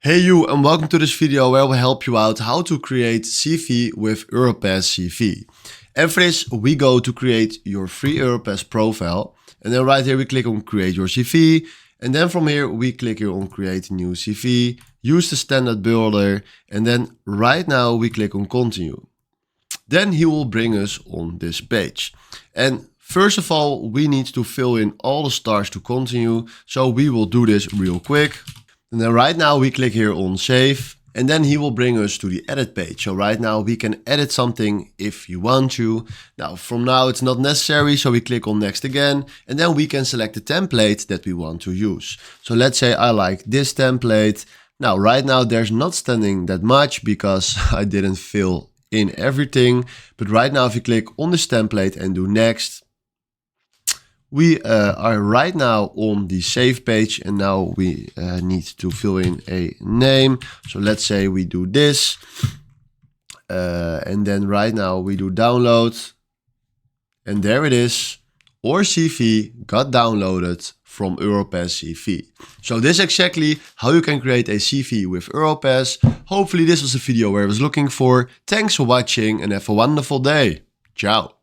Hey you, and welcome to this video where we'll help you out how to create CV with Europass CV. And for this, we go to create your free Europass profile. And then right here we click on create your CV. And then from here we click here on create new CV, use the standard builder. And then right now we click on continue. Then he will bring us on this page. And first of all, we need to fill in all the stars to continue. So we will do this real quick. And then right now we click here on save, and then he will bring us to the edit page. So right now we can edit something if you want to. Now from now it's not necessary, so we click on next again, and then we can select the template that we want to use. So let's say I like this template. Now right now there's not standing that much because I didn't fill in everything. But right now if you click on this template and do next, we are right now on the save page, and now we need to fill in a name. So let's say we do this, and then right now we do download, and there it is. Our CV got downloaded from Europass CV. So this is exactly how you can create a CV with Europass. Hopefully this was the video where I was looking for. Thanks for watching and have a wonderful day. Ciao.